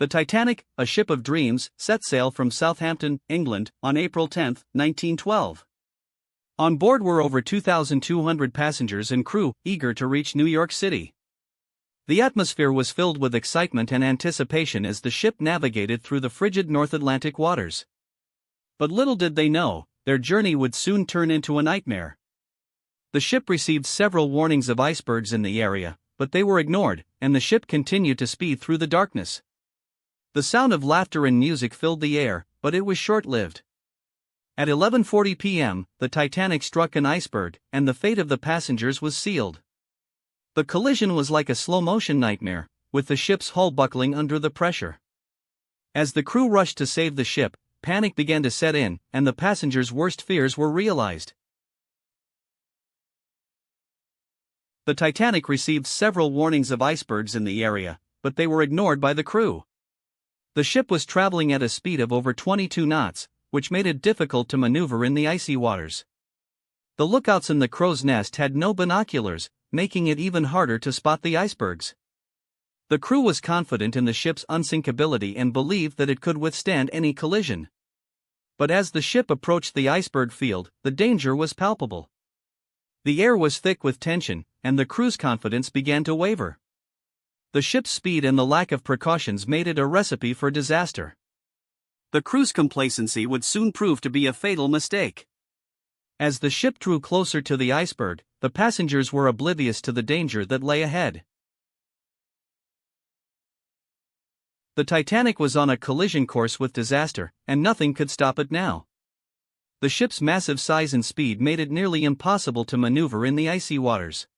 The Titanic, a ship of dreams, set sail from Southampton, England, on April 10, 1912. On board were over 2,200 passengers and crew, eager to reach New York City. The atmosphere was filled with excitement and anticipation as the ship navigated through the frigid North Atlantic waters. But little did they know, their journey would soon turn into a nightmare. The ship received several warnings of icebergs in the area, but they were ignored, and the ship continued to speed through the darkness. The sound of laughter and music filled the air, but it was short-lived. At 11:40 p.m., the Titanic struck an iceberg, and the fate of the passengers was sealed. The collision was like a slow-motion nightmare, with the ship's hull buckling under the pressure. As the crew rushed to save the ship, panic began to set in, and the passengers' worst fears were realized. The Titanic received several warnings of icebergs in the area, but they were ignored by the crew. The ship was traveling at a speed of over 22 knots, which made it difficult to maneuver in the icy waters. The lookouts in the crow's nest had no binoculars, making it even harder to spot the icebergs. The crew was confident in the ship's unsinkability and believed that it could withstand any collision. But as the ship approached the iceberg field, the danger was palpable. The air was thick with tension, and the crew's confidence began to waver. The ship's speed and the lack of precautions made it a recipe for disaster. The crew's complacency would soon prove to be a fatal mistake. As the ship drew closer to the iceberg, the passengers were oblivious to the danger that lay ahead. The Titanic was on a collision course with disaster, and nothing could stop it now. The ship's massive size and speed made it nearly impossible to maneuver in the icy waters.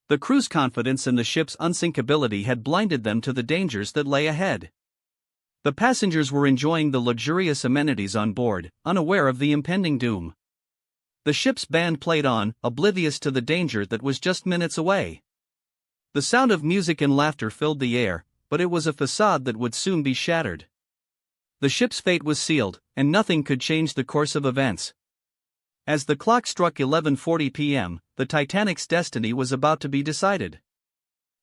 The crew's confidence in the ship's unsinkability had blinded them to the dangers that lay ahead. The passengers were enjoying the luxurious amenities on board, unaware of the impending doom. The ship's band played on, oblivious to the danger that was just minutes away. The sound of music and laughter filled the air, but it was a facade that would soon be shattered. The ship's fate was sealed, and nothing could change the course of events. As the clock struck 11:40 p.m., the Titanic's destiny was about to be decided.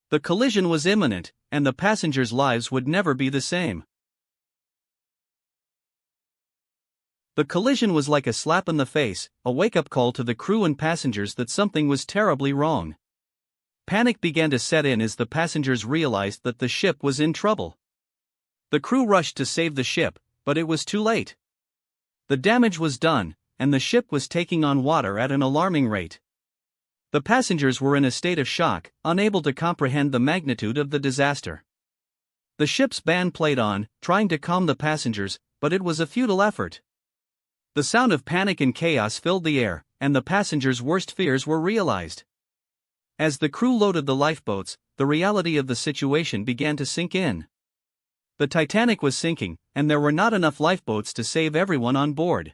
The collision was imminent, and the passengers' lives would never be the same. The collision was like a slap in the face, a wake-up call to the crew and passengers that something was terribly wrong. Panic began to set in as the passengers realized that the ship was in trouble. The crew rushed to save the ship, but it was too late. The damage was done, and the ship was taking on water at an alarming rate. The passengers were in a state of shock, unable to comprehend the magnitude of the disaster. The ship's band played on, trying to calm the passengers, but it was a futile effort. The sound of panic and chaos filled the air, and the passengers' worst fears were realized. As the crew loaded the lifeboats, the reality of the situation began to sink in. The Titanic was sinking, and there were not enough lifeboats to save everyone on board.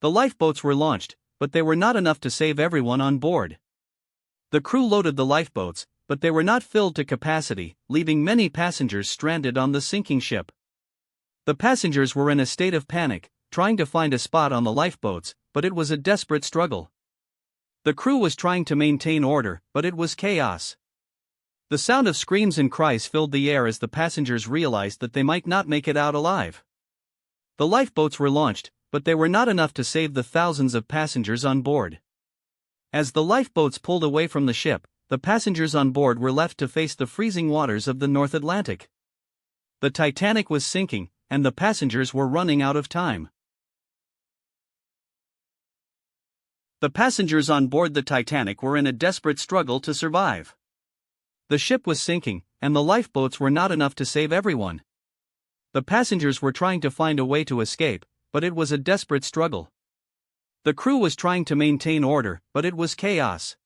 The lifeboats were launched, but they were not enough to save everyone on board. The crew loaded the lifeboats, but they were not filled to capacity, leaving many passengers stranded on the sinking ship. The passengers were in a state of panic, trying to find a spot on the lifeboats, but it was a desperate struggle. The crew was trying to maintain order, but it was chaos. The sound of screams and cries filled the air as the passengers realized that they might not make it out alive. The lifeboats were launched, but they were not enough to save the thousands of passengers on board. As the lifeboats pulled away from the ship, the passengers on board were left to face the freezing waters of the North Atlantic. The Titanic was sinking, and the passengers were running out of time. The passengers on board the Titanic were in a desperate struggle to survive. The ship was sinking, and the lifeboats were not enough to save everyone. The passengers were trying to find a way to escape, but it was a desperate struggle. The crew was trying to maintain order, but it was chaos.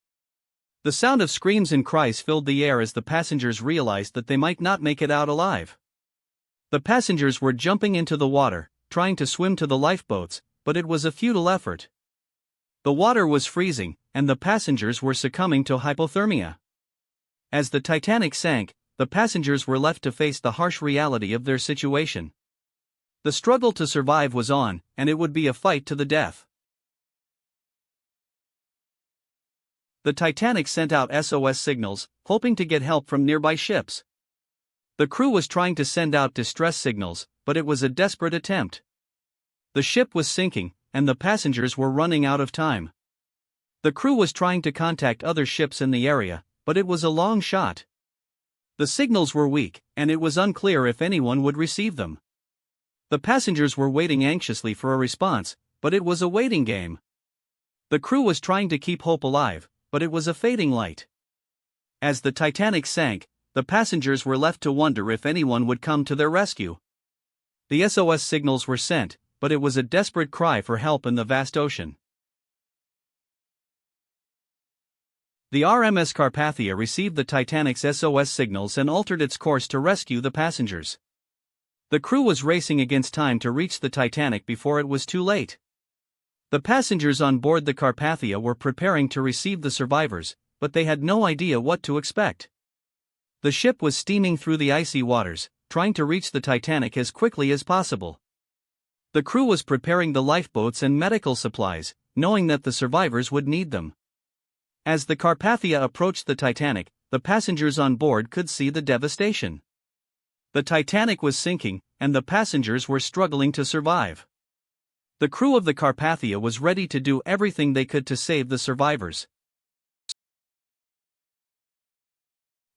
The sound of screams and cries filled the air as the passengers realized that they might not make it out alive. The passengers were jumping into the water, trying to swim to the lifeboats, but it was a futile effort. The water was freezing, and the passengers were succumbing to hypothermia. As the Titanic sank, the passengers were left to face the harsh reality of their situation. The struggle to survive was on, and it would be a fight to the death. The Titanic sent out SOS signals, hoping to get help from nearby ships. The crew was trying to send out distress signals, but it was a desperate attempt. The ship was sinking, and the passengers were running out of time. The crew was trying to contact other ships in the area, but it was a long shot. The signals were weak, and it was unclear if anyone would receive them. The passengers were waiting anxiously for a response, but it was a waiting game. The crew was trying to keep hope alive, but it was a fading light. As the Titanic sank, the passengers were left to wonder if anyone would come to their rescue. The SOS signals were sent, but it was a desperate cry for help in the vast ocean. The RMS Carpathia received the Titanic's SOS signals and altered its course to rescue the passengers. The crew was racing against time to reach the Titanic before it was too late. The passengers on board the Carpathia were preparing to receive the survivors, but they had no idea what to expect. The ship was steaming through the icy waters, trying to reach the Titanic as quickly as possible. The crew was preparing the lifeboats and medical supplies, knowing that the survivors would need them. As the Carpathia approached the Titanic, the passengers on board could see the devastation. The Titanic was sinking, and the passengers were struggling to survive. The crew of the Carpathia was ready to do everything they could to save the survivors.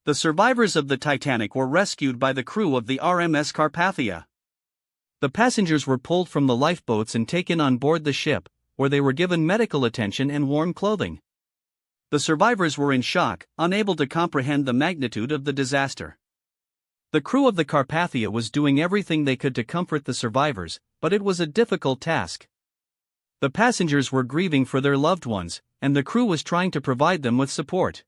The survivors of the Titanic were rescued by the crew of the RMS Carpathia. The passengers were pulled from the lifeboats and taken on board the ship, where they were given medical attention and warm clothing. The survivors were in shock, unable to comprehend the magnitude of the disaster. The crew of the Carpathia was doing everything they could to comfort the survivors, but it was a difficult task. The passengers were grieving for their loved ones, and the crew was trying to provide them with support.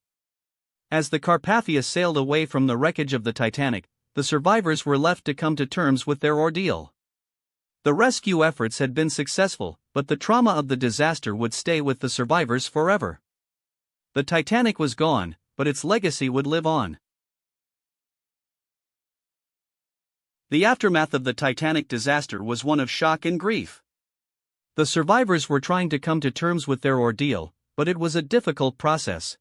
As the Carpathia sailed away from the wreckage of the Titanic, the survivors were left to come to terms with their ordeal. The rescue efforts had been successful, but the trauma of the disaster would stay with the survivors forever. The Titanic was gone, but its legacy would live on. The aftermath of the Titanic disaster was one of shock and grief. The survivors were trying to come to terms with their ordeal, but it was a difficult process.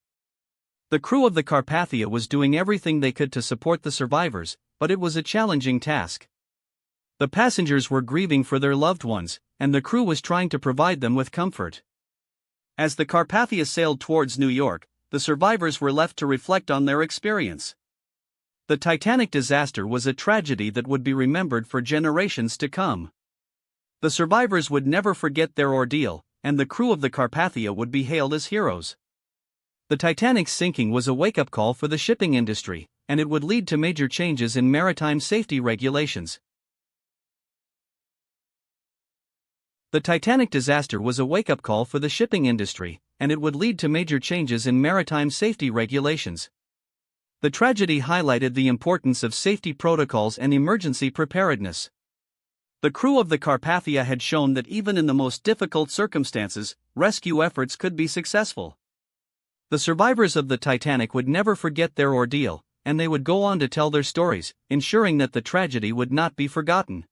The crew of the Carpathia was doing everything they could to support the survivors, but it was a challenging task. The passengers were grieving for their loved ones, and the crew was trying to provide them with comfort. As the Carpathia sailed towards New York, the survivors were left to reflect on their experience. The Titanic disaster was a tragedy that would be remembered for generations to come. The survivors would never forget their ordeal, and the crew of the Carpathia would be hailed as heroes. The Titanic's sinking was a wake-up call for the shipping industry, and it would lead to major changes in maritime safety regulations. The Titanic disaster was a wake-up call for the shipping industry, and it would lead to major changes in maritime safety regulations. The tragedy highlighted the importance of safety protocols and emergency preparedness. The crew of the Carpathia had shown that even in the most difficult circumstances, rescue efforts could be successful. The survivors of the Titanic would never forget their ordeal, and they would go on to tell their stories, ensuring that the tragedy would not be forgotten.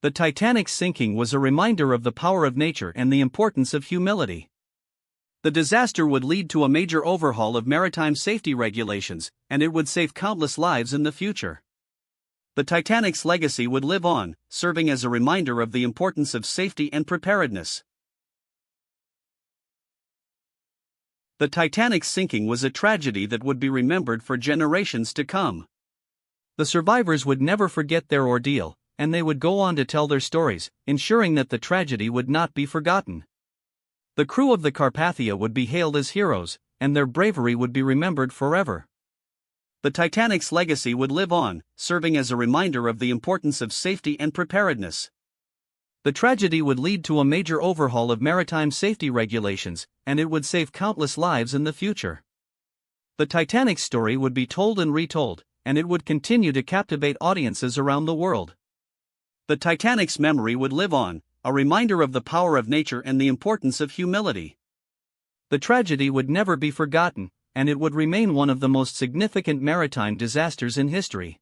The Titanic's sinking was a reminder of the power of nature and the importance of humility. The disaster would lead to a major overhaul of maritime safety regulations, and it would save countless lives in the future. The Titanic's legacy would live on, serving as a reminder of the importance of safety and preparedness. The Titanic's sinking was a tragedy that would be remembered for generations to come. The survivors would never forget their ordeal, and they would go on to tell their stories, ensuring that the tragedy would not be forgotten. The crew of the Carpathia would be hailed as heroes, and their bravery would be remembered forever. The Titanic's legacy would live on, serving as a reminder of the importance of safety and preparedness. The tragedy would lead to a major overhaul of maritime safety regulations, and it would save countless lives in the future. The Titanic's story would be told and retold, and it would continue to captivate audiences around the world. The Titanic's memory would live on, a reminder of the power of nature and the importance of humility. The tragedy would never be forgotten, and it would remain one of the most significant maritime disasters in history.